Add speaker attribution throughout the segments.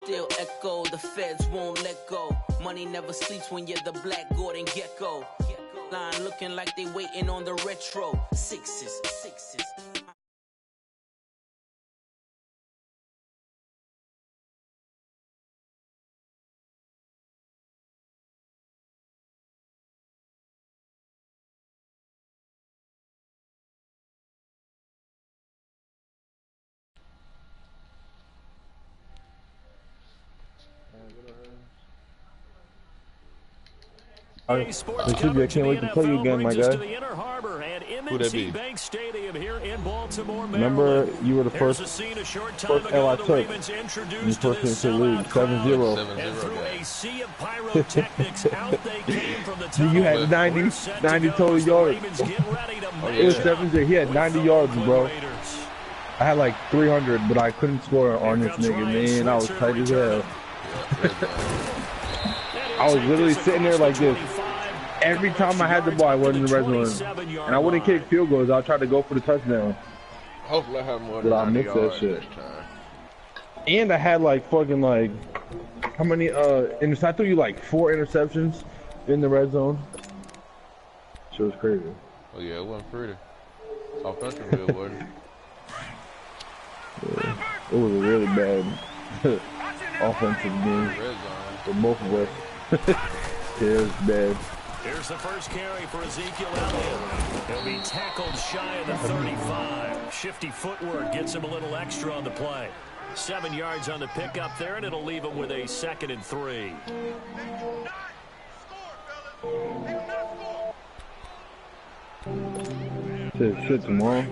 Speaker 1: still echo. The feds won't let go. Money never sleeps when you're the Black Gordon Gecko. Line looking like they waiting on the retro. Sixes.
Speaker 2: There should be. I can't wait to play you again, my guy.
Speaker 3: Who that be?
Speaker 2: Remember, you were the first L I took. You first into the league, 7-0. 7-0. You had 90 total yards. It was 7-0. He had 90 yards, bro. I had like 300, but I couldn't score on this nigga, man. I was tight as hell. I was literally sitting there like this. Every time I had the ball, I wasn't in the red zone. And I wouldn't kick field goals. I'll try to go for the touchdown.
Speaker 3: Hopefully I have more than
Speaker 2: 90 yards that shit. And I had like fucking like, how many, and I threw you like 4 interceptions in the red zone. Shit was crazy.
Speaker 3: Oh yeah, it wasn't pretty. Offensively it wasn't.
Speaker 2: Yeah, it was a really bad offensive game for both of us. Yeah, it was bad.
Speaker 4: Here's the first carry for Ezekiel Elliott. He'll be tackled shy of the 35. Shifty footwork gets him a little extra on the play. 7 yards on the pickup there, and it'll leave him with a 2nd and 3.
Speaker 2: Shit tomorrow.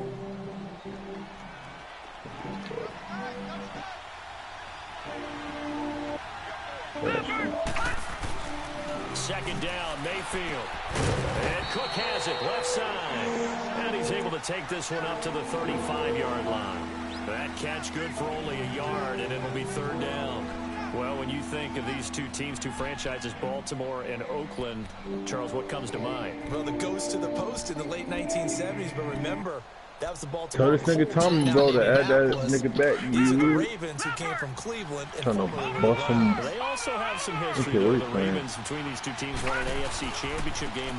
Speaker 4: Second down, Mayfield. And Cook has it, left side. And he's able to take this one up to the 35-yard line. That catch good for only a yard, and it'll be 3rd down. Well, when you think of these two teams, two franchises, Baltimore and Oakland, Charles, what comes to mind?
Speaker 5: Well, the ghost to the post in the late 1970s, but remember, that was the Baltimore.
Speaker 2: Tell this nigga Tom bro to add that nigga back.
Speaker 5: These are the Ravens who came from Cleveland and
Speaker 4: They also have some history. The Ravens between these two teams won an AFC Championship game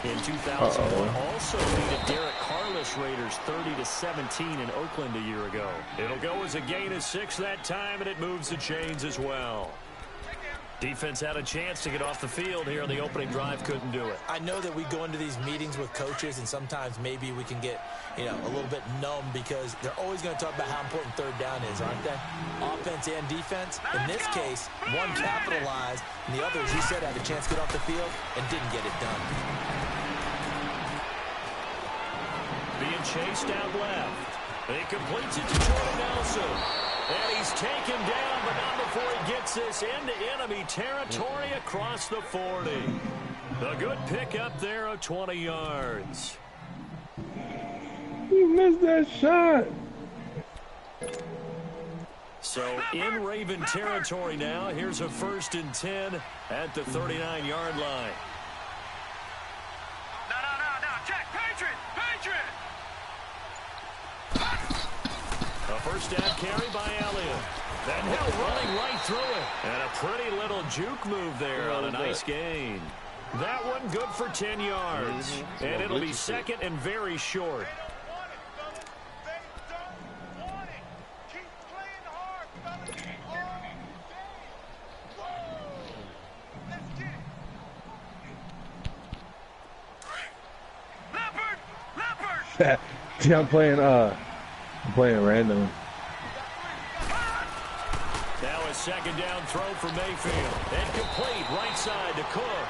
Speaker 4: in 2001. Also beat a Derek Carless Raiders 30-17 in Oakland a year ago. It'll go as a gain of 6 that time, and it moves the chains as well. Defense had a chance to get off the field here on the opening drive, couldn't do it.
Speaker 5: I know that we go into these meetings with coaches, and sometimes maybe we can get, a little bit numb because they're always going to talk about how important 3rd down is, aren't they? Offense and defense. In this case, one capitalized, and the other, as you said, had a chance to get off the field and didn't get it done.
Speaker 4: Being chased out left. He completes it to Jordan Nelson. And he's taken down, but not before he gets this into enemy territory across the 40. A good pickup there of 20 yards.
Speaker 2: You missed that shot.
Speaker 4: So in Raven territory now. Here's a 1st and 10 at the 39-yard line.
Speaker 6: No. Check. Patriot.
Speaker 4: A first down carry by Elliott. Then Hill running right through it. And a pretty little juke move there on a nice gain. That one good for 10 yards. And it'll be 2nd and very short.
Speaker 2: See, I'm playing random.
Speaker 4: Now a 2nd down throw for Mayfield. And complete right side to Cook.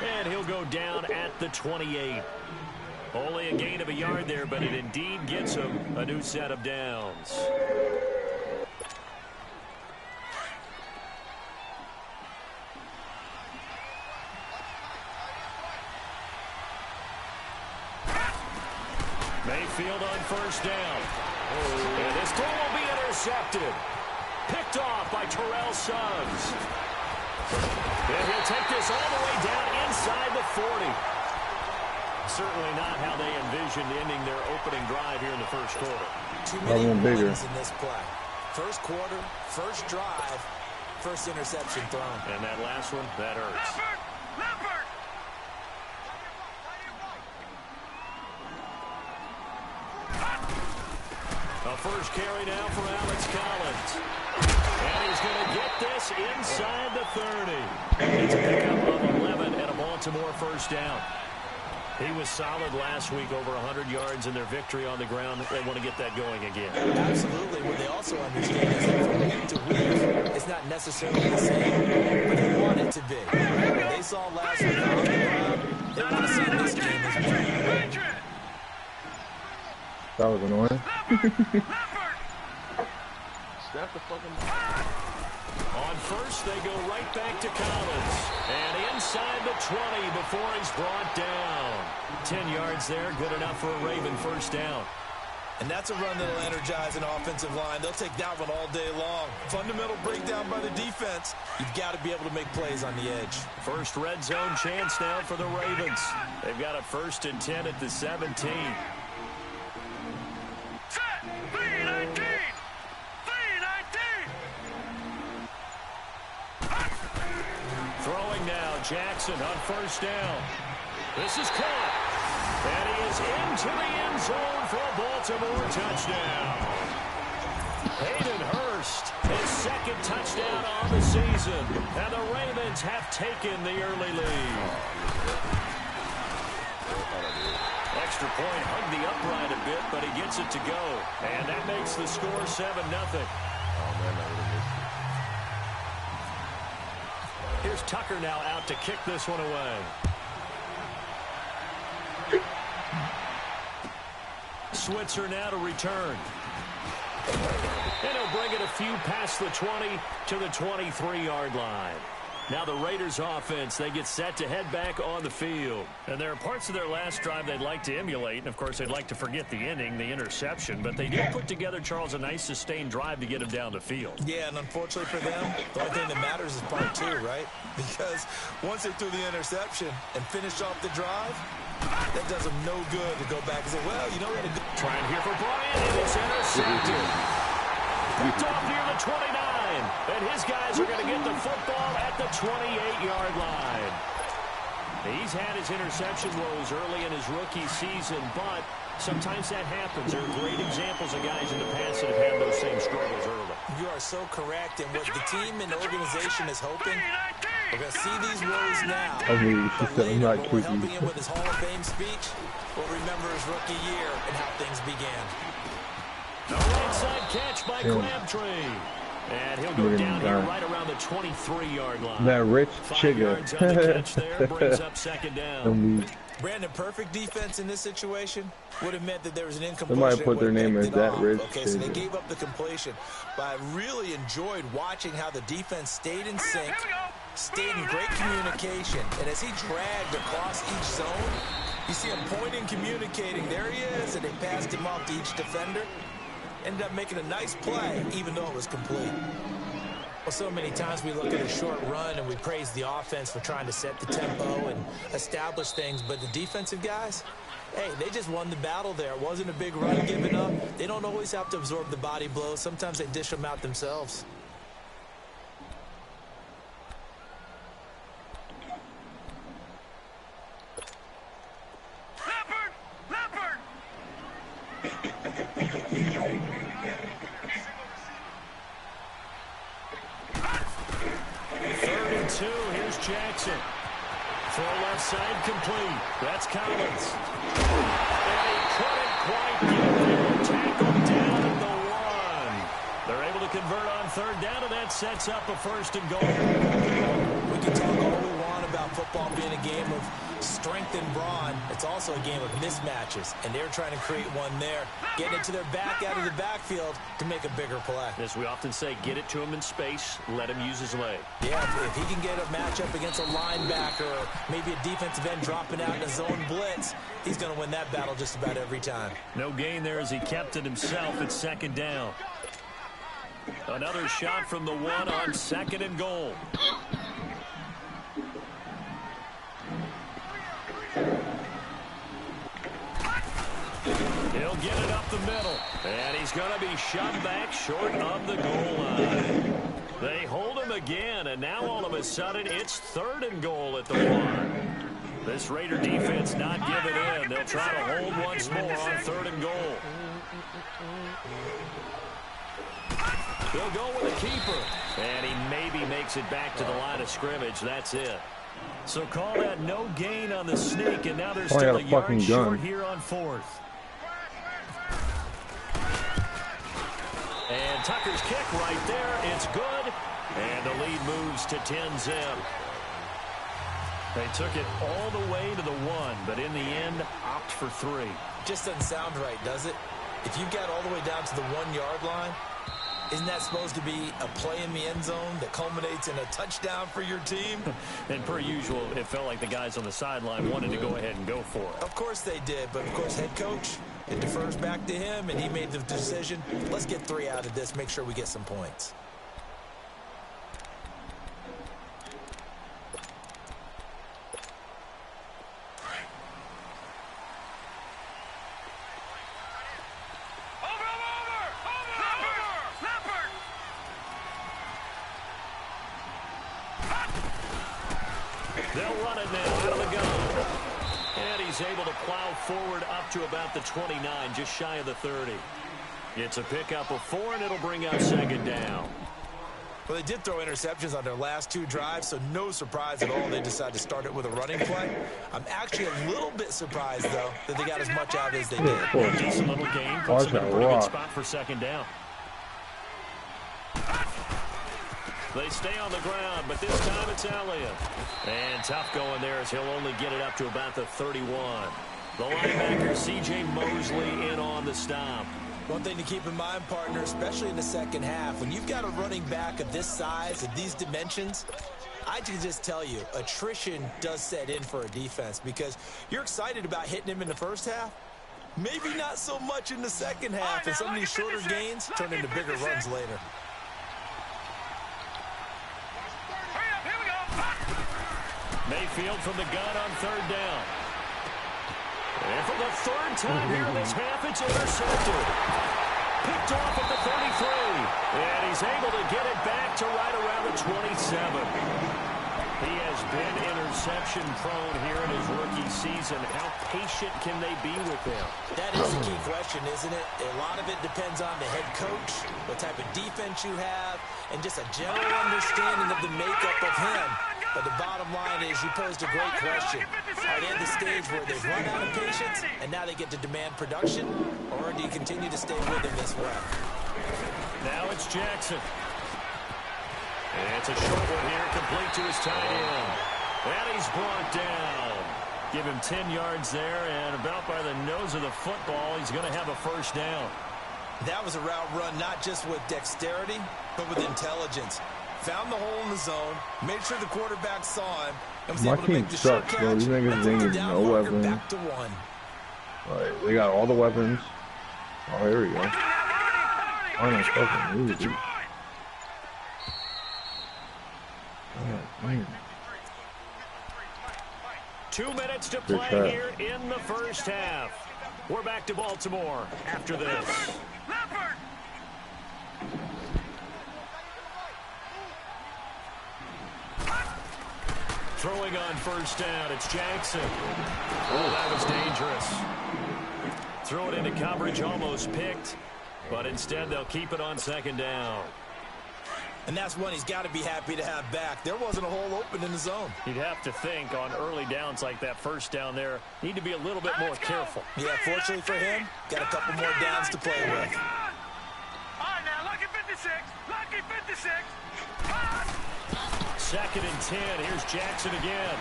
Speaker 4: And he'll go down at the 28. Only a gain of a yard there, but it indeed gets him a new set of downs. Mayfield on first down. And this throw will be intercepted. Picked off by Terrell Suggs. And he'll take this all the way down inside the 40. Certainly not how they envisioned ending their opening drive here in the first quarter.
Speaker 5: Too many points in this play. First quarter, first drive, first interception thrown.
Speaker 4: And that last one, that hurts.
Speaker 6: Leopard!
Speaker 4: A first carry now for Alex Collins. And he's going to get this inside the 30. It's a pickup of 11 and a Baltimore first down. He was solid last week, over 100 yards in their victory on the ground. They want to get that going again.
Speaker 5: Absolutely. What they also understand is that from week to week, it's not necessarily the same, but they want it to be. What they saw last week on the ground, they want to see in this game as well.
Speaker 2: That was annoying.
Speaker 3: Snap the fucking...
Speaker 4: On first, they go right back to Collins. And inside the 20 before he's brought down. 10 yards there, good enough for a Raven first down.
Speaker 5: And that's a run that'll energize an offensive line. They'll take that one all day long. Fundamental breakdown by the defense. You've got to be able to make plays on the edge.
Speaker 4: First red zone chance now for the Ravens. They've got a 1st and 10 at the 17. Throwing now, Jackson on first down. This is caught. And he is into the end zone for a Baltimore touchdown. Hayden Hurst, his 2nd touchdown on the season. And the Ravens have taken the early lead. Extra point hugged the upright a bit, but he gets it to go. And that makes the score 7-0.
Speaker 3: Oh, man,
Speaker 4: Here's Tucker now out to kick this one away. Switzer now to return. And he'll bring it a few past the 20 to the 23-yard line. Now the Raiders offense, they get set to head back on the field. And there are parts of their last drive they'd like to emulate. And, of course, they'd like to forget the ending, the interception. But they did put together, Charles, a nice sustained drive to get him down the field.
Speaker 5: Yeah, and unfortunately for them, the only thing that matters is part 2, right? Because once they threw the interception and finished off the drive, that does them no good to go back and say, well, you know what?
Speaker 4: Trying here for Bryant, and it's intercepted. Picked off near the 29. And his guys are going to get the football at the 28-yard line. He's had his interception woes early in his rookie season, but sometimes that happens. There are great examples of guys in the past that have had those same struggles early.
Speaker 5: You are so correct. And what the team and the organization is hoping, we're going to see these woes now.
Speaker 2: I mean, she said I'm not
Speaker 5: we're
Speaker 2: creepy.
Speaker 5: helping him with his Hall of Fame speech. We'll remember his rookie year and how things began.
Speaker 4: The right side catch by Crabtree. And he'll go down here right around the 23-yard line.
Speaker 2: That rich
Speaker 4: 5
Speaker 2: chigga.
Speaker 4: yards on the catch there, brings up 2nd down.
Speaker 5: Brandon, perfect defense in this situation would have meant that there was an incompletion.
Speaker 2: Somebody put their name as that rich
Speaker 5: Okay, so they gave up the completion. But I really enjoyed watching how the defense stayed in sync, stayed in great communication. And as he dragged across each zone, you see him pointing, communicating. There he is, and they passed him off to each defender. Ended up making a nice play, even though it was complete. Well, so many times we look at a short run and we praise the offense for trying to set the tempo and establish things, but the defensive guys, hey, they just won the battle there. It wasn't a big run given up. They don't always have to absorb the body blows. Sometimes they dish them out themselves.
Speaker 4: Jackson. Throw left side complete. That's Collins. And he couldn't quite get there. Tackled down at the 1. They're able to convert on 3rd down, and that sets up a 1st and goal.
Speaker 5: We can talk all we want about football being a game of strength and brawn. It's also a game of mismatches, and they're trying to create one there, getting it to their back out of the backfield to make a bigger play.
Speaker 4: As we often say, get it to him in space, let him use his leg.
Speaker 5: Yeah, if he can get a matchup against a linebacker or maybe a defensive end dropping out in a zone blitz, he's going to win that battle just about every time.
Speaker 4: No gain there as he kept it himself at 2nd down. Another shot from the 1 on 2nd and goal. He'll get it up the middle, and he's going to be shot back short of the goal line. They hold him again, and now all of a sudden it's 3rd and goal at the 1. This Raider defense not giving in. They'll try to hold once more on 3rd and goal. They'll go with a keeper. And he maybe makes it back to the line of scrimmage. That's it. So call that no gain on the sneak, and now they're still a yard short here on 4th. And Tucker's kick right there. It's good. And the lead moves to 10-zip. They took it all the way to the 1, but in the end, opt for 3.
Speaker 5: Just doesn't sound right, does it? If you got all the way down to the 1-yard line, isn't that supposed to be a play in the end zone that culminates in a touchdown for your team?
Speaker 4: And per usual, it felt like the guys on the sideline wanted to go ahead and go for it.
Speaker 5: Of course they did, but of course head coach, it defers back to him, and he made the decision. Let's get 3 out of this, make sure we get some points.
Speaker 4: They'll run it now out of the gun. And he's able to plow forward up to about the 29, just shy of the 30. It's a pickup of 4, and it'll bring up 2nd down.
Speaker 5: Well, they did throw interceptions on their last 2 drives, so no surprise at all they decided to start it with a running play. I'm actually a little bit surprised, though, that they got as much out as they did.
Speaker 4: Decent little gain. Puts them in a pretty good spot for 2nd down. They stay on the ground, but this time it's Elliott. And tough going there as he'll only get it up to about the 31. The linebacker, C.J. Mosley, in on the stop.
Speaker 5: One thing to keep in mind, partner, especially in the second half, when you've got a running back of this size, of these dimensions, I can just tell you, attrition does set in for a defense because you're excited about hitting him in the first half. Maybe not so much in the second half, and some of these shorter gains turn into bigger runs later.
Speaker 4: Mayfield from the gun on 3rd down. And for the 3rd time here in this half, it's intercepted. Picked off at the 33. And he's able to get it back to right around the 27. He has been interception prone here in his rookie season. How patient can they be with him?
Speaker 5: That is the key question, isn't it? A lot of it depends on the head coach, what type of defense you have, and just a general understanding of the makeup of him. But the bottom line is you posed a great question. Are they at the stage where they've run out of patience and now they get to demand production? Or do you continue to stay with him this way?
Speaker 4: Now it's Jackson. And it's a short one here, complete to his tight end. And he's brought down. Give him 10 yards there, and about by the nose of the football, he's going to have a 1st down.
Speaker 5: That was a route run not just with dexterity, but with intelligence. Found the hole in the zone, made sure the quarterback saw him, and was able to make the short catch.
Speaker 2: Bro. These niggas ain't no weapons.
Speaker 5: Back to 1.
Speaker 2: Right, they got all the weapons. Oh, here we go. Oh, no, fucking move, dude. Oh, man.
Speaker 4: 2 minutes to play here in the first half. We're back to Baltimore after this. Throwing on 1st down, it's Jackson. Oh, that was dangerous. Throw it into coverage, almost picked, but instead they'll keep it on 2nd down.
Speaker 5: And that's one he's got to be happy to have back. There wasn't a hole open in the zone.
Speaker 4: You'd have to think on early downs like that 1st down there, need to be a little bit more careful.
Speaker 5: Yeah, fortunately for him, got a couple more downs to play with.
Speaker 6: All right, now, lucky 56. Lucky 56.
Speaker 4: 2nd and 10. Here's Jackson again.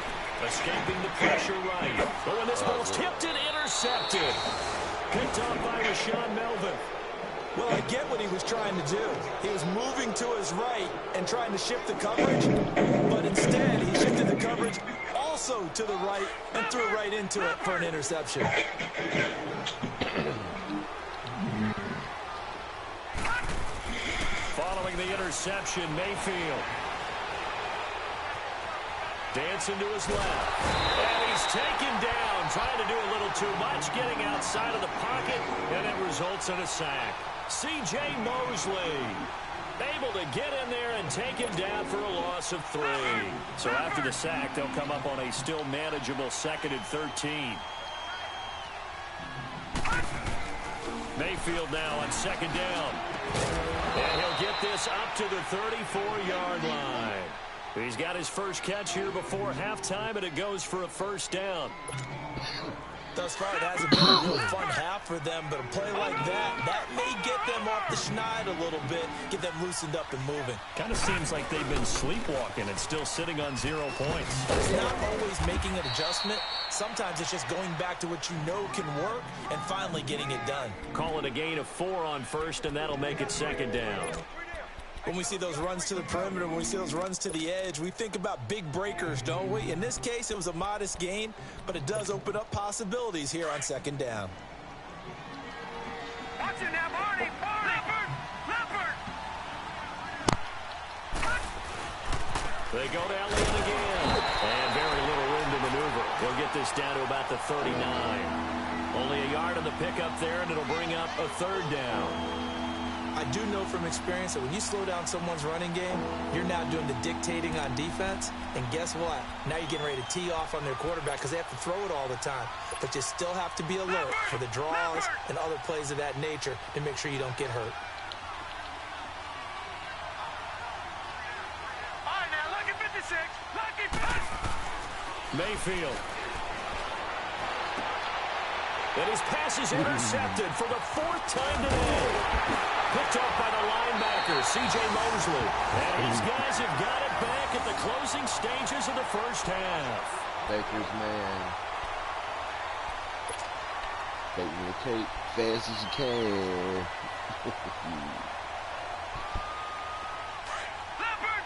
Speaker 4: Escaping the pressure right. But when this ball's tipped and intercepted. Picked off by Rashaan Melvin.
Speaker 5: Well, I get what he was trying to do. He was moving to his right and trying to shift the coverage. But instead, he shifted the coverage also to the right and threw right into it for an interception.
Speaker 4: Following the interception, Mayfield. Dancing to his left. And he's taken down, trying to do a little too much, getting outside of the pocket, and it results in a sack. C.J. Mosley. Able to get in there and take him down for a loss of 3. So after the sack, they'll come up on a still manageable 2nd and 13. Mayfield now on 2nd down. And he'll get this up to the 34-yard line. He's got his first catch here before halftime, and it goes for a 1st down.
Speaker 5: Thus far, it hasn't been a real fun half for them, but a play like that may get them off the schneid a little bit, get them loosened up and moving.
Speaker 4: Kind of seems like they've been sleepwalking and still sitting on 0 points.
Speaker 5: It's not always making an adjustment. Sometimes it's just going back to what you know can work and finally getting it done.
Speaker 4: Call it a gain of 4 on 1st, and that'll make it 2nd down.
Speaker 5: When we see those runs to the perimeter, when we see those runs to the edge, we think about big breakers, don't we? In this case, it was a modest gain, but it does open up possibilities here on 2nd down.
Speaker 6: Watch it now, Barney! Leopard!
Speaker 4: They go to Elliott again. And very little room to maneuver. They'll get this down to about the 39. Only a yard on the pickup there, and it'll bring up a 3rd down.
Speaker 5: I do know from experience that when you slow down someone's running game, you're now doing the dictating on defense. And guess what? Now you're getting ready to tee off on their quarterback because they have to throw it all the time. But you still have to be alert for the draws and other plays of that nature to make sure you don't get hurt.
Speaker 6: All right, now, lucky 56. Lucky 56.
Speaker 4: Mayfield. And his pass is intercepted for the 4th time today. Picked off by the linebacker, C.J. Mosley. And these guys have got it back at the closing stages of the 1st half.
Speaker 3: Baker's man. Baking the cake fast as you can.
Speaker 6: Leopard!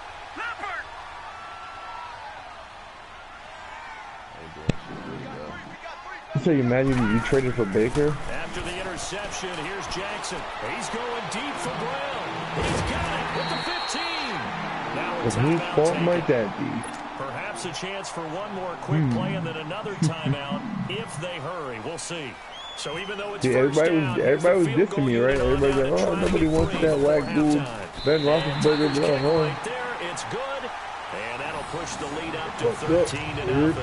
Speaker 2: So you imagine you traded for Baker?
Speaker 4: After the interception, here's Jackson. He's going deep for Brown. He's got it with the 15. Now
Speaker 2: But whose fault might that be?
Speaker 4: Perhaps a chance for one more quick play and then another timeout if they hurry. We'll see. So even though it's
Speaker 2: everybody was dissing me, right? Everybody's like, oh, nobody wants that whack dude. Ben Roethlisberger,
Speaker 4: right there, it's good. And that'll push the lead up to 13-0.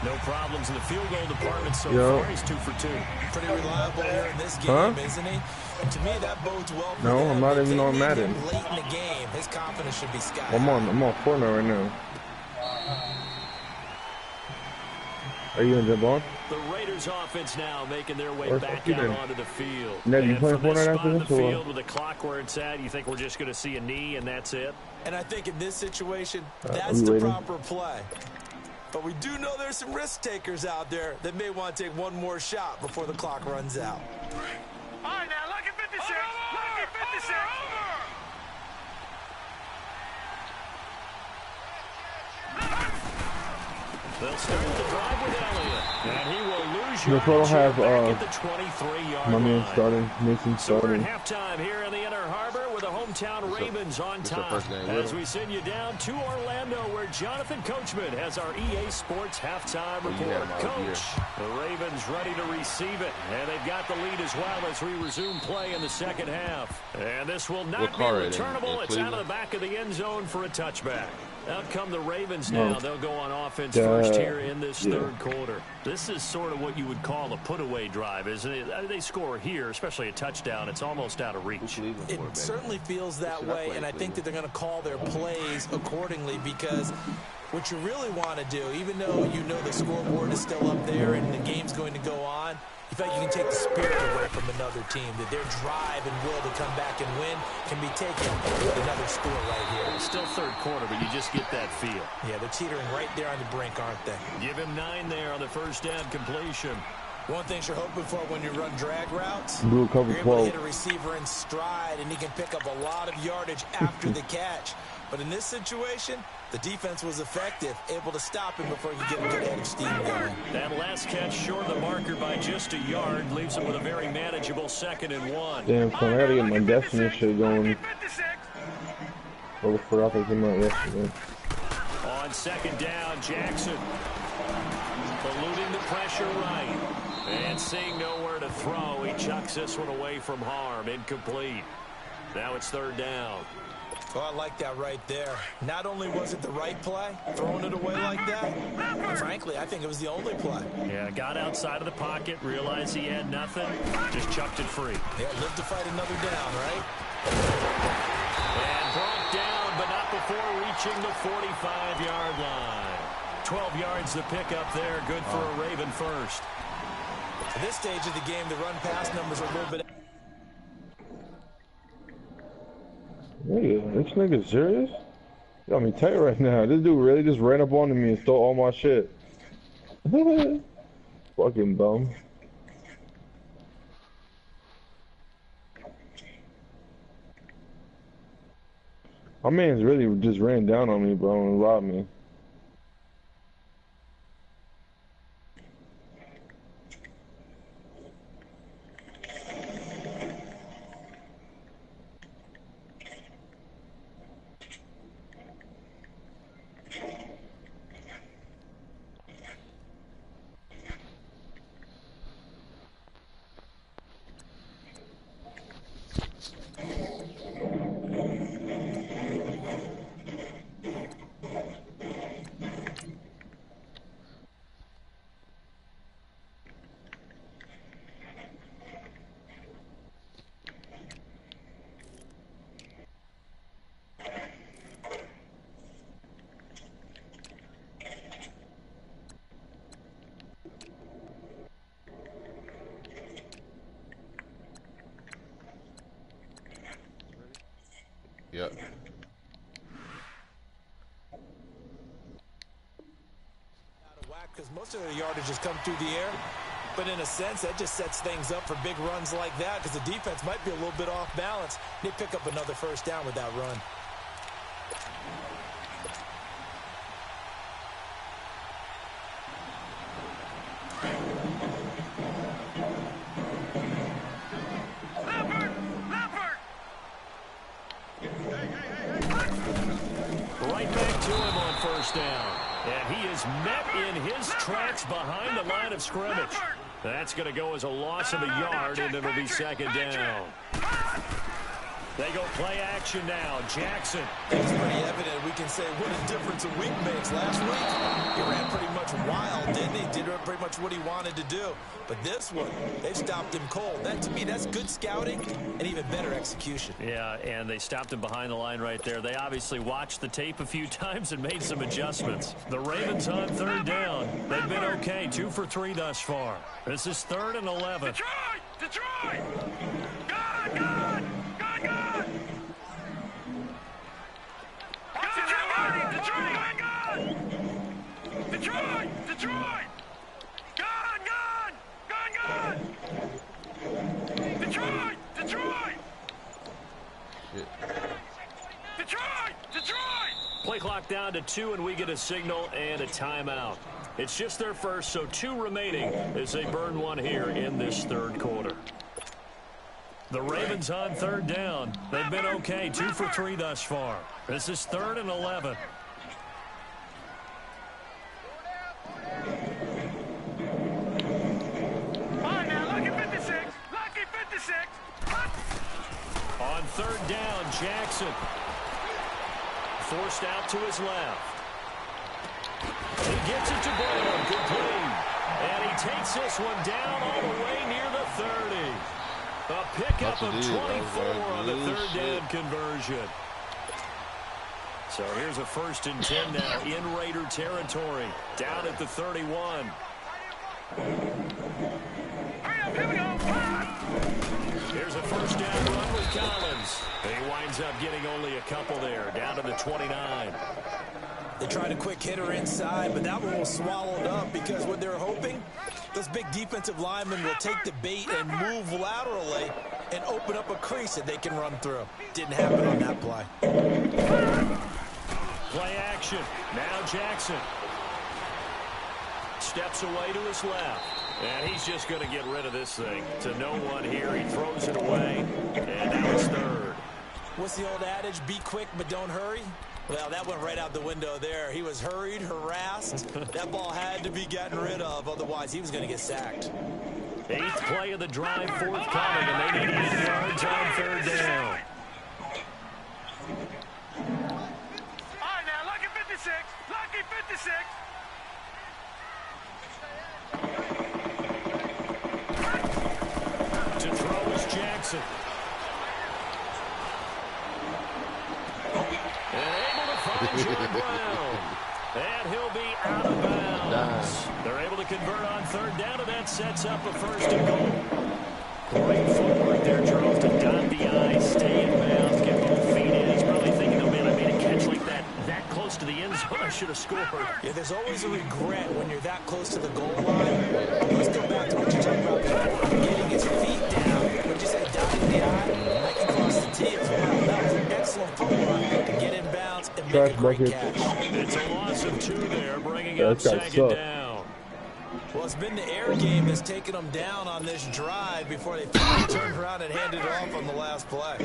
Speaker 4: No problems in the field goal department so far. He's 2 for 2.
Speaker 5: Pretty reliable here in this game, isn't he? And to me, that bodes well for
Speaker 2: them. I'm not even on Madden.
Speaker 5: Late in the game, his confidence should be sky high.
Speaker 2: I'm on Fortnite right now. Are you gonna jump on?
Speaker 4: The Raiders offense now making their way back out onto the field.
Speaker 2: Ned, you playing Fortnite after this?
Speaker 4: The field with the clock where it's at, you think we're just gonna see a knee and that's it?
Speaker 5: And I think in this situation, that's the proper play. But we do know there's some risk takers out there that may want to take one more shot before the clock runs out.
Speaker 6: All right, now, lucky 56. Lucky 56.
Speaker 4: They'll start the drive with Elliott. And he will lose
Speaker 2: you. I don't have
Speaker 4: at the 23-yard
Speaker 2: my man
Speaker 4: line.
Speaker 2: starting, Mason
Speaker 4: So we're
Speaker 2: starting.
Speaker 4: at halftime here in the Inner Harbor with the hometown Ravens on top. As we send you down to Orlando where Jonathan Coachman has our EA Sports halftime report. Coach, the Ravens ready to receive it. And they've got the lead as well as we resume play in the 2nd half. And this will not be returnable. It's out of the back of the end zone for a touchback. Out come the Ravens now. They'll go on offense first here in this 3rd quarter. This is sort of what you would call a put-away drive, isn't it? They score here, especially a touchdown. It's almost out of reach.
Speaker 5: It certainly feels that way, and I think that they're going to call their plays accordingly because what you really want to do, even though you know the scoreboard is still up there and the game's going to go on, in fact, you can take the spirit away from another team, that their drive and will to come back and win can be taken with another score right here.
Speaker 4: It's still 3rd quarter, but you just get that feel.
Speaker 5: Yeah, they're teetering right there on the brink, aren't they?
Speaker 4: Give him 9 there on the 1st down completion.
Speaker 5: One thing you're hoping for when you run drag routes,
Speaker 2: you're able
Speaker 5: to hit a receiver in stride, and he can pick up a lot of yardage after the catch. But in this situation, the defense was effective, able to stop him before he could get a good head of steam going.
Speaker 4: That last catch short of the marker by just a yard leaves him with a very manageable 2nd and 1.
Speaker 2: Damn, so I gotta get my Destiny shit going. I forgot to come out yesterday.
Speaker 4: On 2nd down, Jackson eluding the pressure right. And seeing nowhere to throw, he chucks this one away from harm. Incomplete. Now it's third down.
Speaker 5: Well, I like that right there. Not only was it the right play, throwing it away like that, frankly, I think it was the only play.
Speaker 4: Yeah, got outside of the pocket, realized he had nothing, just chucked it free.
Speaker 5: Yeah, live to fight another down, right?
Speaker 4: And brought down, but not before reaching the 45-yard line. 12 yards the pickup there, good for a Raven first.
Speaker 5: At this stage of the game, the run-pass numbers are a little bit...
Speaker 2: Nigga, this nigga serious? Got me tight right now. This dude really just ran up onto me and stole all my shit. Fucking bum. My man's really just ran down on me, bro, and robbed me.
Speaker 3: Yep.
Speaker 5: Out of whack because most of their yardage has come through the air. But in a sense, that just sets things up for big runs like that because the defense might be a little bit off balance. They pick up another first down with that run.
Speaker 4: Behind the line of scrimmage. That's going to go as a loss of a yard, and it'll be second down. They go play action now. Jackson.
Speaker 5: It's pretty evident. We can say what a difference a week makes. Last week, he ran pretty much wild, didn't he? Did pretty much what he wanted to do. But this one, they stopped him cold. That, to me, that's good scouting and even better execution.
Speaker 4: Yeah, and they stopped him behind the line right there. They obviously watched the tape a few times and made some adjustments. The Ravens on third down. They've been okay, 2 for 3 thus far. This is 3rd and 11.
Speaker 6: Detroit! God! God! God! God! Detroit! Detroit! God! God! God! God! Detroit! Detroit! Detroit! Detroit!
Speaker 4: Play clock down to 2, and we get a signal and a timeout. It's just their first, so 2 remaining as they burn one here in this third quarter. The Ravens on third down. They've been okay, 2 for 3 thus far. This is 3rd and 11.
Speaker 6: On now, lucky 56! Lucky 56!
Speaker 4: On third down, Jackson. Forced out to his left. He gets it to Brown, complete. And he takes this one down all the way near the 30. A pickup of 24 on the third down conversion. So here's a 1st and 10 now in Raider territory. Down at the 31.
Speaker 6: Here we go!
Speaker 4: Here's a first down run with Collins. He winds up getting only a couple there, down to the 29.
Speaker 5: They tried a quick hitter inside, but that one was swallowed up because what they're hoping, those big defensive linemen will take the bait and move laterally and open up a crease that they can run through. Didn't happen on that play.
Speaker 4: Play action. Now Jackson. Steps away to his left. And he's just going to get rid of this thing. To no one here. He throws it away. And now it's 3rd.
Speaker 5: What's the old adage? Be quick, but don't hurry. Well, that went right out the window there. He was hurried, harassed. That ball had to be gotten rid of. Otherwise, he was going to get sacked.
Speaker 4: 8th play of the drive forthcoming, and they need 8 yards on third down.
Speaker 6: 56. Lucky 56.
Speaker 4: To throw is Jackson. And able to find John Brown. And he'll be out of bounds. They're able to convert on third down, and that sets up a first and goal. Great footwork there, Charles, to dot the I, stay in bounds, get both feet in. He's probably thinking, oh man, I made a catch like that close to the end zone. I should have scored.
Speaker 5: Yeah, there's always a regret when you're that close to the goal line. Let's go back to what you talked about before. Getting his feet down. Would you say dotting the I? I can cross the T as well. That was an excellent footwork to get in bounds and make a great catch.
Speaker 4: It's a loss of 2 there, bringing up second down.
Speaker 5: Well, it's been the air game that's taken them down on this drive before they finally turned around and handed it off on the last play.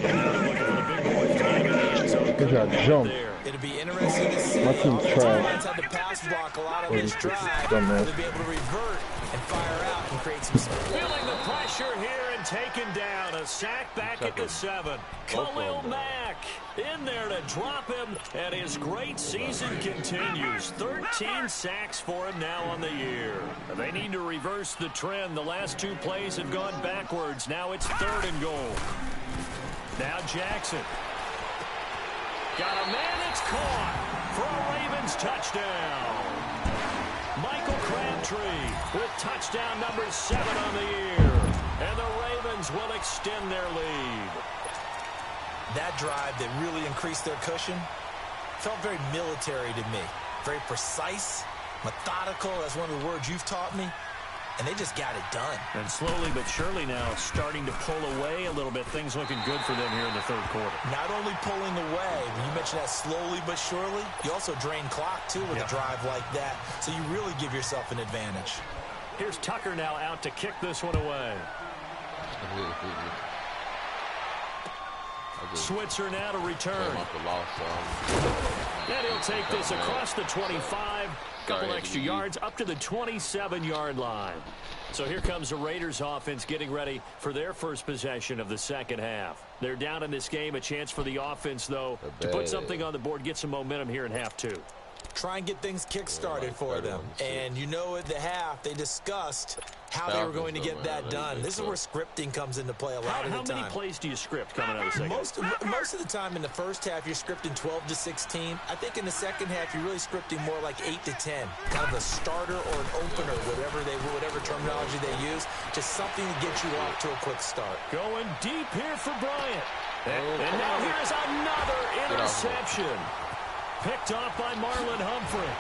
Speaker 2: Good job, jump.
Speaker 5: It'll be interesting to see.
Speaker 2: My team's trash.
Speaker 5: Had to pass block a lot of this drive. They'll be able to revert and fire out and create some space.
Speaker 4: Feeling the pressure here and taken down. A sack back at the 7. Khalil Mack in there to drop him, and his great season continues. 13 sacks for him now on the year. They need to reverse the trend. The last 2 plays have gone backwards. Now it's 3rd and goal. Now Jackson. Got a man, it's caught for a Ravens touchdown. Michael Crabtree with touchdown number 7 on the year. And the Ravens will extend their lead.
Speaker 5: That drive that really increased their cushion felt very military to me. Very precise, methodical. That's one of the words you've taught me. And they just got it done.
Speaker 4: And slowly but surely now starting to pull away a little bit. Things looking good for them here in the 3rd quarter.
Speaker 5: Not only pulling away, when you mentioned that slowly but surely, you also drain clock, too, with a drive like that. So you really give yourself an advantage.
Speaker 4: Here's Tucker now out to kick this one away. Switzer now to return. And he'll take this across the 25. Couple extra yards up to the 27-yard line. So here comes the Raiders offense getting ready for their first possession of the second half. They're down in this game. A chance for the offense, though, to put something on the board, get some momentum here in half 2.
Speaker 5: Try and get things kick-started for them. And you know at the half, they discussed how they were going to get that done. This is where scripting comes into play a lot of the time.
Speaker 4: How many plays do you script coming out of the second?
Speaker 5: Most of the time in the first half, you're scripting 12 to 16. I think in the second half, you're really scripting more like 8 to 10. Kind of a starter or an opener, whatever terminology they use. Just something to get you off to a quick start.
Speaker 4: Going deep here for Bryant. And now here's another interception. Picked off by Marlon Humphrey.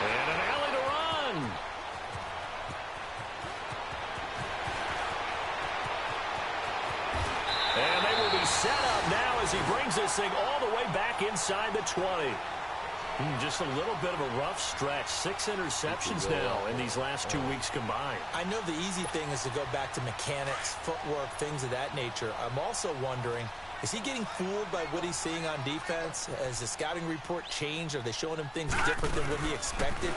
Speaker 4: And an alley to run. And they will be set up now as he brings this thing all the way back inside the 20. Just a little bit of a rough stretch. 6 interceptions now in these last 2 weeks combined.
Speaker 5: I know the easy thing is to go back to mechanics, footwork, things of that nature. I'm also wondering, is he getting fooled by what he's seeing on defense? Has the scouting report changed? Are they showing him things different than what he expected?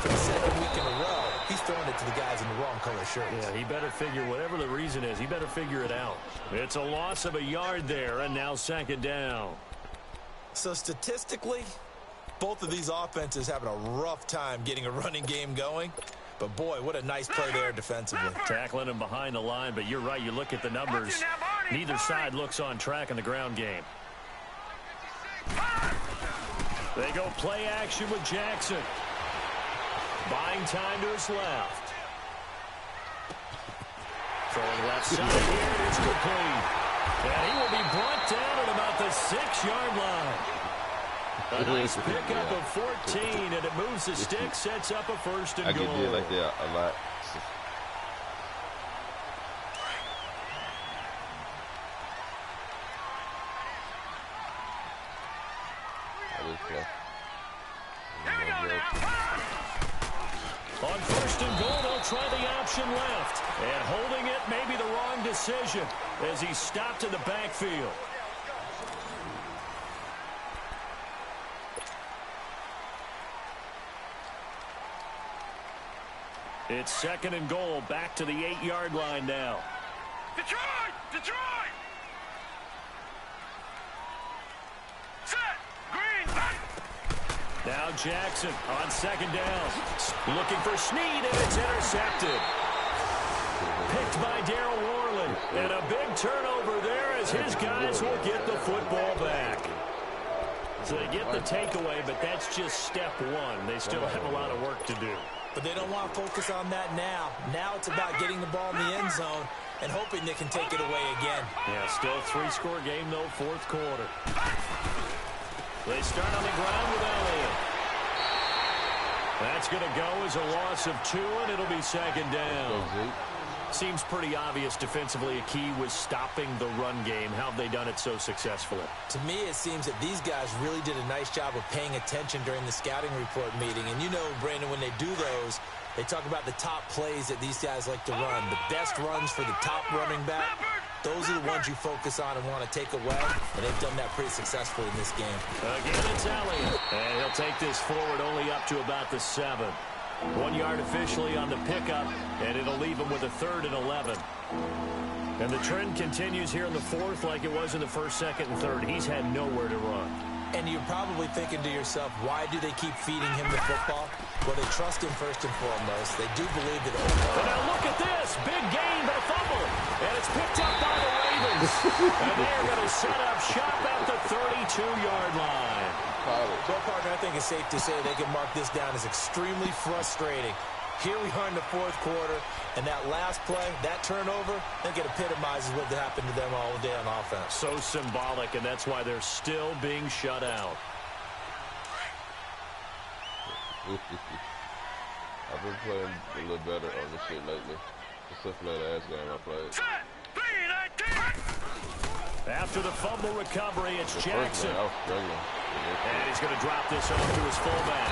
Speaker 5: For the 2nd week in a row, he's throwing it to the guys in the wrong color shirts.
Speaker 4: Yeah, he better figure, whatever the reason is, he better figure it out. It's a loss of a yard there, and now 2nd down.
Speaker 5: So statistically, both of these offenses having a rough time getting a running game going. But, boy, what a nice play there defensively.
Speaker 4: Tackling him behind the line, but you're right. You look at the numbers. Neither side looks on track in the ground game. They go play action with Jackson. Buying time to his left. Throwing left side here. It's complete. And he will be brought down at about the 6-yard line. A nice pickup of 14, and it moves the stick, sets up a 1st and goal.
Speaker 3: I get it like that a lot.
Speaker 4: On 1st and goal, they'll try the option left. And holding it may be the wrong decision as he stopped in the backfield. It's 2nd and goal, back to the 8-yard line now.
Speaker 6: Detroit! Detroit! Set! Green!
Speaker 4: Now Jackson on second down. Looking for Snead, and it's intercepted. Picked by Darryl Worley. And a big turnover there as his guys will get the football back. So they get the takeaway, but that's just step one. They still have a lot of work to do.
Speaker 5: But they don't want to focus on that now. Now it's about getting the ball in the end zone and hoping they can take it away again.
Speaker 4: Yeah, still 3-score game, though, fourth quarter. They start on the ground with Elliott. That's going to go as a loss of 2, and it'll be second down. Seems pretty obvious defensively a key was stopping the run game. How have they done it so successfully?
Speaker 5: To me, it seems that these guys really did a nice job of paying attention during the scouting report meeting. And you know, Brandon, when they do those, they talk about the top plays that these guys like to run. The best runs for the top running back, those are the ones you focus on and want to take away. And they've done that pretty successfully in this game.
Speaker 4: Again, it's Elliott. And he'll take this forward only up to about the 7. 1 yard officially on the pickup, and it'll leave him with a 3rd and 11. And the trend continues here in the 4th like it was in the 1st, 2nd, and 3rd. He's had nowhere to run.
Speaker 5: And you're probably thinking to yourself, why do they keep feeding him the football? Well, they trust him first and foremost. They do believe that.
Speaker 4: And now look at this. Big gain, but a fumble. And it's picked up by the Ravens. And they're going to set up shop at the 32-yard line.
Speaker 5: Well, partner, I think it's safe to say they can mark this down as extremely frustrating. Here we are in the 4th quarter, and that last play, that turnover, I think it epitomizes what happened to them all day on offense.
Speaker 4: So symbolic, and that's why they're still being shut out.
Speaker 3: I've been playing a little better on this shit lately. Except for that ass game I played.
Speaker 4: After the fumble recovery, it's Jackson. And he's going to drop this off to his fullback.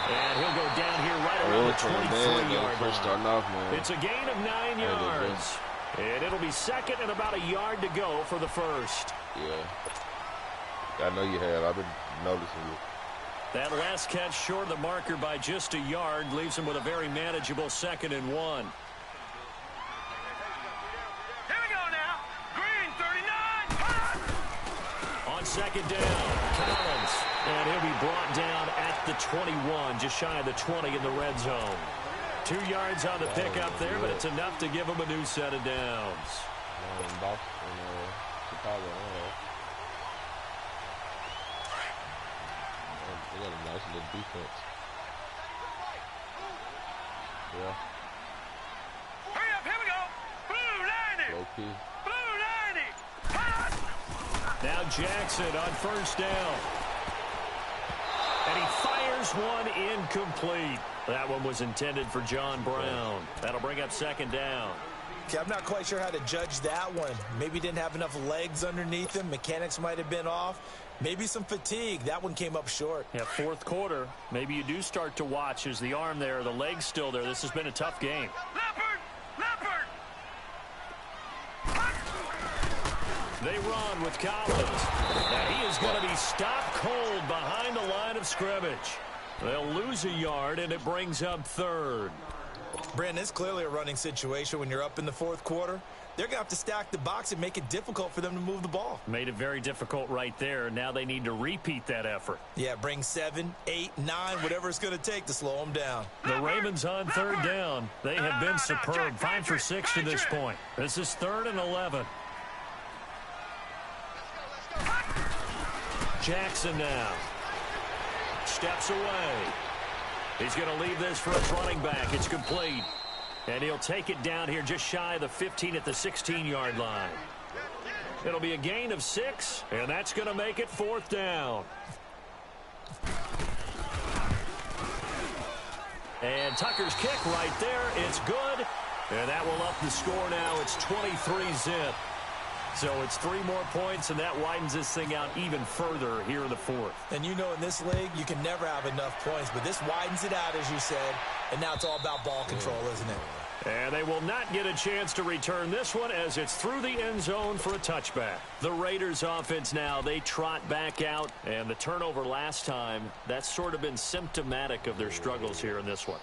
Speaker 4: And he'll go down here right around the 23-yard line. It's a gain of 9 yards. And it'll be second and about a yard to go for the first.
Speaker 3: Yeah. I know you have. I've been noticing you.
Speaker 4: That last catch short of the marker by just a yard leaves him with a very manageable 2nd and 1. On second down, Collins, and he'll be brought down at the 21, just shy of the 20 in the red zone. 2 yards on the pickup there, but it's enough to give him a new set of downs.
Speaker 3: They got a nice little defense. Yeah.
Speaker 6: Hurry up, here we go. Blue 90.
Speaker 3: Low key.
Speaker 6: Blue 90.
Speaker 4: Now Jackson on first down. And he fires one incomplete. That one was intended for John Brown. That'll bring up second down.
Speaker 5: Okay, I'm not quite sure how to judge that one. Maybe didn't have enough legs underneath him. Mechanics might have been off. Maybe some fatigue. That one came up short.
Speaker 4: Yeah, 4th quarter. Maybe you do start to watch as the arm there, the leg's still there. This has been a tough game.
Speaker 6: Leopard!
Speaker 4: They run with Collins. Now he is going to be stopped cold behind the line of scrimmage. They'll lose a yard, and it brings up 3rd.
Speaker 5: Brandon, it's clearly a running situation when you're up in the 4th quarter. They're going to have to stack the box and make it difficult for them to move the ball.
Speaker 4: Made it very difficult right there. Now they need to repeat that effort.
Speaker 5: Yeah, bring 7, 8, 9, whatever it's going to take to slow them down.
Speaker 4: The Ravens on 3rd down. They have been superb. 5 for 6 to this point. This is 3rd and 11. Jackson now. Steps away. He's going to leave this for his running back. It's complete. And he'll take it down here just shy of the 15 at the 16-yard line. It'll be a gain of 6, and that's going to make it 4th down. And Tucker's kick right there. It's good. And that will up the score now. It's 23-zip. So it's 3 more points, and that widens this thing out even further here in the 4th.
Speaker 5: And you know in this league, you can never have enough points, but this widens it out, as you said, and now it's all about ball control, isn't it?
Speaker 4: And they will not get a chance to return this one as it's through the end zone for a touchback. The Raiders offense now, they trot back out, and the turnover last time, that's sort of been symptomatic of their struggles here in this one.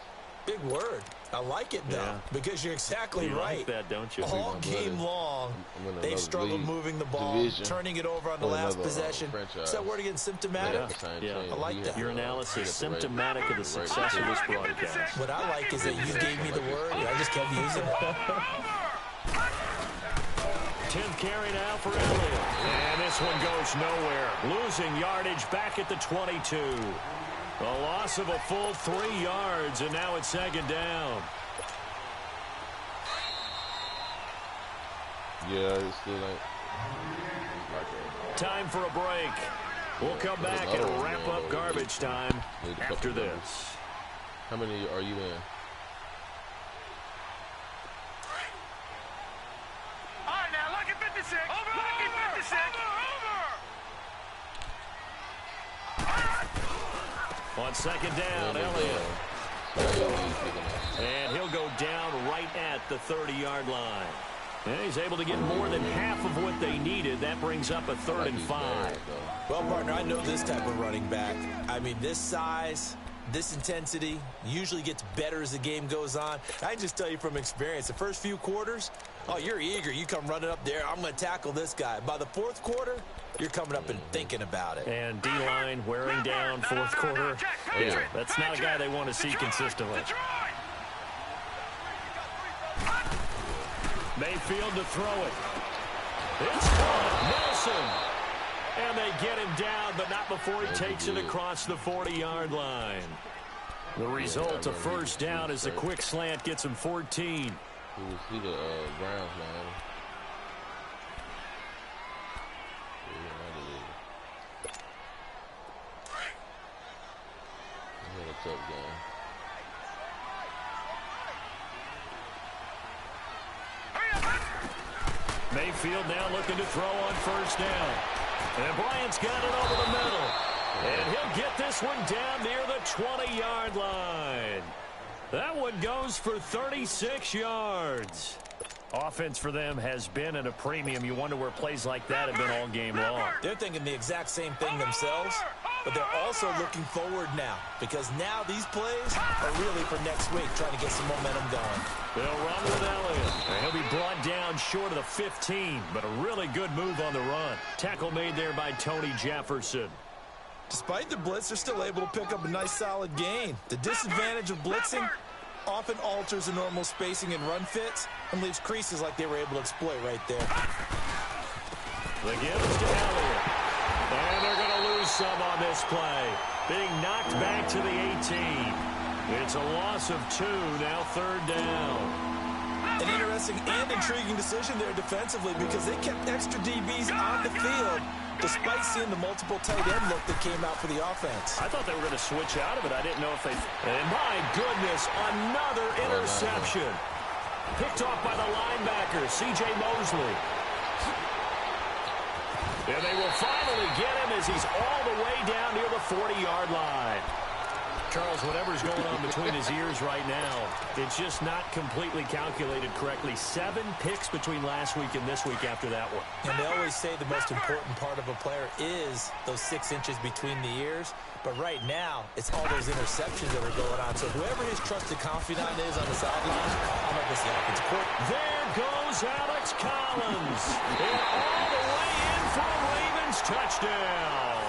Speaker 5: Big word. I like it, though, because you're exactly right.
Speaker 4: Like that, don't you?
Speaker 5: All game long, they've struggled moving the ball, turning it over on the last possession. Is that word again, symptomatic?
Speaker 4: Yeah.
Speaker 5: I like that.
Speaker 4: Your analysis symptomatic of the success of this broadcast.
Speaker 5: What I like is that you gave me the word, and I just kept using it.
Speaker 4: 10th carry now for Elliott. And this one goes nowhere. Losing yardage back at the 22. A loss of a full 3 yards, and now it's 2nd down.
Speaker 3: Yeah, it's still like
Speaker 4: Time for a break. We'll come back and wrap up garbage time after this.
Speaker 3: How many are you in?
Speaker 6: All right, now, lucky 56. Lucky 56.
Speaker 4: On 2nd down, Elliott. And he'll go down right at the 30-yard line. And he's able to get more than half of what they needed. That brings up a 3rd and 5.
Speaker 5: Well, partner, I know this type of running back. I mean, this size, this intensity usually gets better as the game goes on. I can just tell you from experience, the first few quarters, oh, you're eager. You come running up there, I'm going to tackle this guy. By the 4th quarter, you're coming up and thinking about it.
Speaker 4: And D-line wearing down 4th quarter. Yeah, that's not a guy they want to see consistently. Mayfield to throw it. It's caught. Nelson. And they get him down, but not before he takes it across the 40-yard line. The result, a 1st down, as a quick slant gets him 14.
Speaker 3: Who's the Browns, man? He had a tough game.
Speaker 4: Mayfield now looking to throw on 1st down. And Bryant's got it over the middle. And he'll get this one down near the 20-yard line. That one goes for 36 yards. Offense for them has been at a premium. You wonder where plays like that have been all game long.
Speaker 5: They're thinking the exact same thing themselves, but they're also looking forward now, because now these plays are really for next week, trying to get some momentum going.
Speaker 4: They'll run with Elliott. And he'll be brought down short of the 15, but a really good move on the run. Tackle made there by Tony Jefferson.
Speaker 5: Despite the blitz, they're still able to pick up a nice solid gain. The disadvantage of blitzing often alters the normal spacing and run fits and leaves creases like they were able to exploit right there.
Speaker 4: The give is to Elliott. And they're going to lose some on this play. Being knocked back to the 18. It's a loss of 2, now 3rd down.
Speaker 5: An interesting and intriguing decision there defensively, because they kept extra DBs on the field despite seeing the multiple tight end look that came out for the offense.
Speaker 4: I thought they were going to switch out of it. I didn't know if they... And my goodness, another interception. Picked off by the linebacker, C.J. Mosley. And they will finally get him as he's all the way down near the 40-yard line. Charles, whatever's going on between his ears right now, it's just not completely calculated correctly. 7 picks between last week and this week after that one.
Speaker 5: And they always say the most important part of a player is those 6 inches between the ears. But right now, it's all those interceptions that are going on. So whoever his trusted confidant is on the sideline, I'm not going to say offensive court.
Speaker 4: There goes Alex Collins. And all the way in for a Ravens touchdown.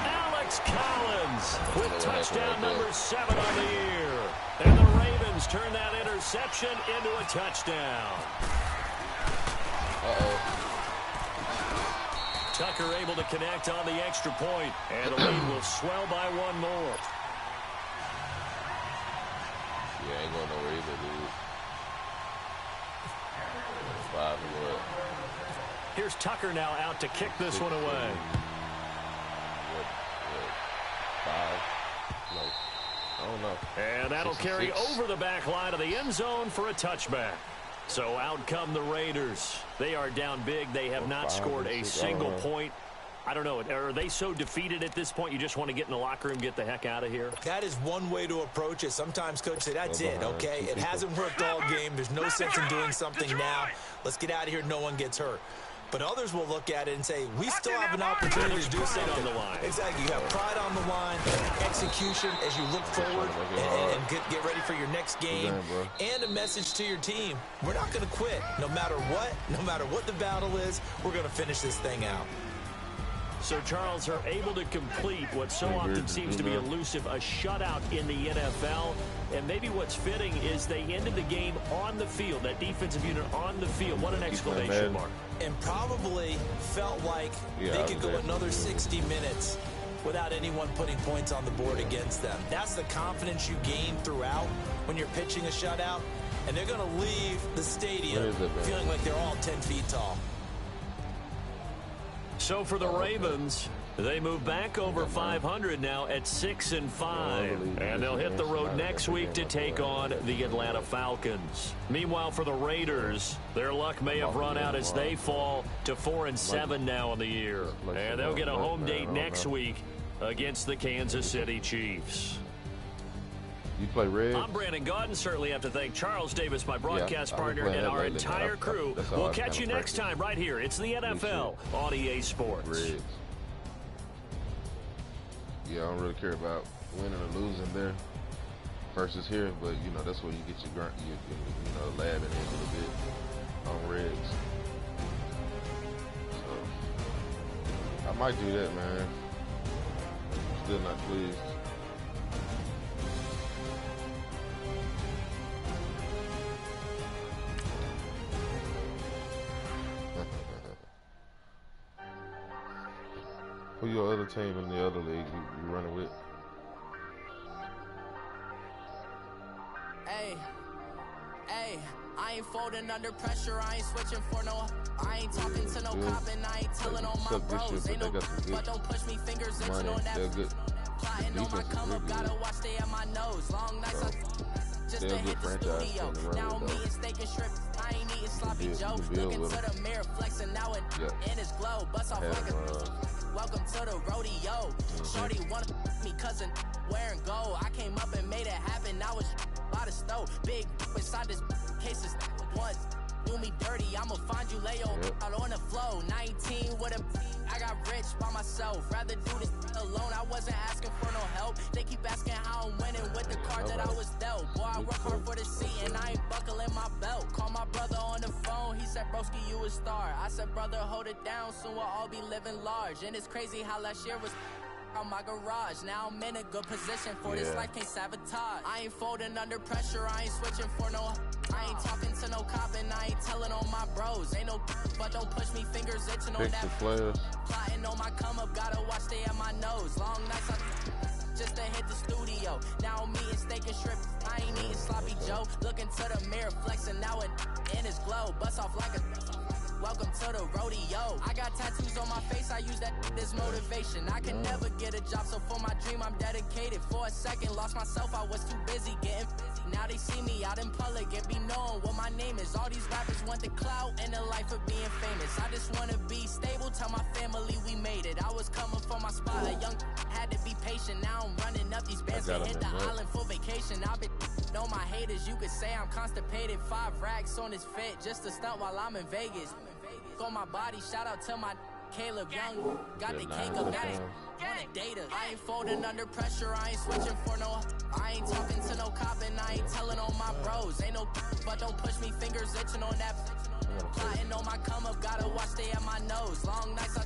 Speaker 4: Alex Collins with touchdown number 7 on the year. And the Ravens turn that interception into a touchdown. Tucker able to connect on the extra point, and the lead will swell by 1 more.
Speaker 3: Yeah, ain't going nowhere either, dude. 5 and what?
Speaker 4: Here's Tucker now out to kick this one away.
Speaker 3: 5? No. I don't know.
Speaker 4: And that'll carry over the back line of the end zone for a touchback. So out come the Raiders. They are down big. They have not scored a single point. I don't know. Are they so defeated at this point you just want to get in the locker room, get the heck out of here?
Speaker 5: That is one way to approach it. Sometimes coaches say, that's it, okay? It hasn't worked all game. There's no sense in doing something now. Let's get out of here. No one gets hurt. But others will look at it and say, we still have an opportunity to do something.
Speaker 4: On the line.
Speaker 5: Exactly. You have pride on the line, execution as you look forward and get ready for your next game, and a message to your team. We're not going to quit. No matter what the battle is, we're going to finish this thing out.
Speaker 4: So, Charles, are able to complete what so often seems to be elusive, a shutout in the NFL. And maybe what's fitting is they ended the game on the field, that defensive unit on the field. What an exclamation mark.
Speaker 5: And probably felt like they could go another 60 minutes without anyone putting points on the board against them. That's the confidence you gain throughout when you're pitching a shutout. And they're going to leave the stadium feeling like they're all 10 feet tall.
Speaker 4: So for the Ravens, they move back over 500 now at 6-5, and they'll hit the road next week to take on the Atlanta Falcons. Meanwhile, for the Raiders, their luck may have run out as they fall to 4-7 now in the year, and they'll get a home date next week against the Kansas City Chiefs.
Speaker 3: You play Red?
Speaker 4: I'm Brandon Gaudin. Certainly have to thank Charles Davis, my broadcast partner, and our entire crew. We'll catch you next time right here. It's the NFL on EA Sports.
Speaker 3: Reds. Yeah, I don't really care about winning or losing there versus here, but you know that's where you get your grunt, you know, labbing in a little bit on Reds. So I might do that, man. Still not pleased. Who your other team in the other league you running with?
Speaker 7: Hey, I ain't folding under pressure. I ain't switching for no. I ain't talking to no cop and I ain't telling on my bros. Ain't no, but don't push me fingers itching on that. Plotting on my come up, gotta watch stay at my nose. Long nights just to hit the studio. Now I'm eating steak and shrimp. I ain't eating sloppy Joe. Looking to the mirror, flexing now and in his glow. Bust off like a. Welcome to the rodeo. Shorty wanna me cousin wearing gold. I came up and made it happen. I was by the stove. Big inside this cases once. Do me dirty, I'ma find you lay out on the flow. 19 with a I got rich by myself. Rather do this alone. I wasn't asking for no help. They keep asking how I'm winning with the card that I was dealt. Boy, I work hard for the seat and I ain't buckling my belt. Call my brother on the phone. He said, broski, you a star. I said, brother, hold it down. Soon we'll all be living large. And it's crazy how last year was on my garage. Now I'm in a good position for this life, can't sabotage. I ain't folding under pressure, I ain't switching for no. I ain't talking to no cop and I ain't telling on my bros. Ain't no, but don't push me, fingers itching on that. Plotting on my come up, gotta watch stay at my nose. Long nights just to hit the studio. Now I'm eating steak and shrimp. I ain't eating sloppy Joe. Looking to the mirror, flexing now it in his glow. Bust off like a. Welcome to the rodeo. I got tattoos on my face, I use that as motivation. I can never get a job, so for my dream I'm dedicated. For a second, lost myself, I was too busy getting busy. Now they see me out in public and be knowing what my name is. All these rappers want the clout and the life of being famous. I just wanna be stable, tell my family we made it. I was coming for my spot, a young had to be patient. Now I'm running up these bands to hit the island for vacation. I've been know my haters, you could say I'm constipated. 5 racks on his fit, just to stunt while I'm in Vegas. On my body, shout out to my Caleb Young. Got the cake up, got it. Data. I ain't folding under pressure, I ain't switching for no. I ain't talking to no cop and I ain't telling on my bros. Ain't no, but don't push me, fingers itching on that. Plotting on my come up, gotta watch stay at my nose. Long nights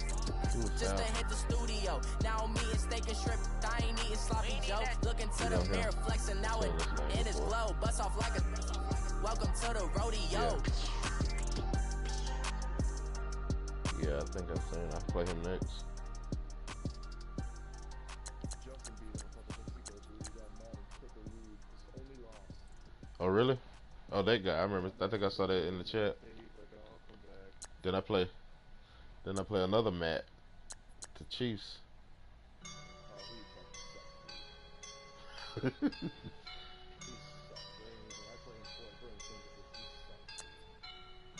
Speaker 7: just to hit the studio. Now I'm eating steak and shrimp. I ain't eating sloppy Joe. Looking to the mirror, flexing now it in his glow. Bust off like a. Welcome to the rodeo.
Speaker 3: Yeah, I think I've seen. I'll play him next. Oh, really? Oh, that guy. I remember. I think I saw that in the chat. Then I play another Matt. The Chiefs.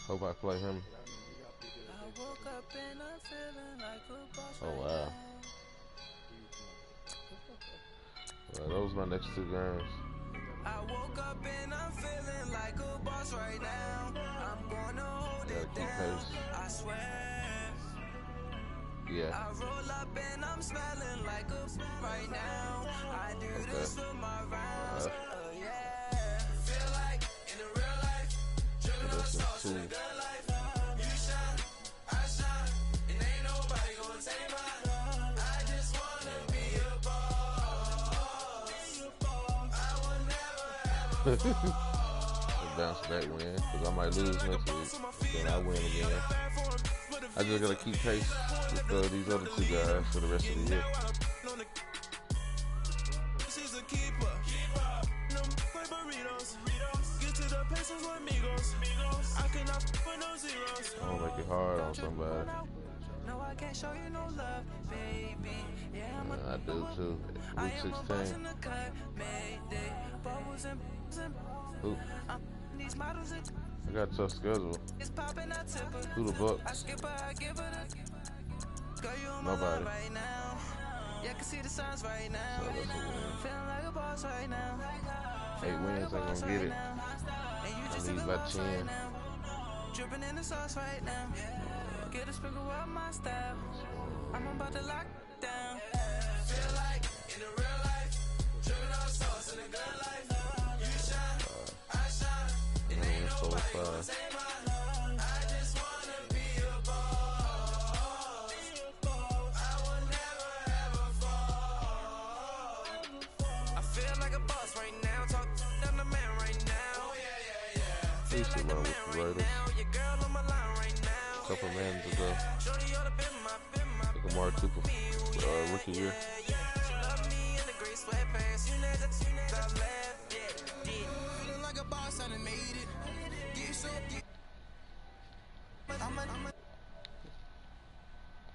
Speaker 3: Hope I play him. Oh wow. Well, those are my next 2 games.
Speaker 8: I woke up and I'm feeling like a boss right now. I'm gonna hold
Speaker 3: Gotta keep pace. Yeah. I roll up and I'm smelling like a right now. I do this for my rounds. Feel like in the real life, driven on stars in the good life. You shine, I shine, and ain't nobody gonna take mine. I just wanna be a boss. I will never ever bounce back win, because I might lose next week, then I win again. I just gotta keep pace with these other two guys for the rest of the year. I don't make it hard on somebody. I do too. Week 16. Ooh. I got a tough schedule. Who the Bucks? Nobody. So that's a win. 8 wins, I'm gonna get it. I need about 10. Dripping in the sauce right now. Get a sprinkle of my style. I'm about to lock down. Feel like in the real life, dripping on sauce in the good life. You shine, I shine. It ain't nobody gonna say mine. I just wanna be a boss. I will never ever fall. I feel like a boss right now. Talk to the man right now. Feel like a man right now. Your girl on my line right now. Couple man ago. Like a Mark Cooper rookie year.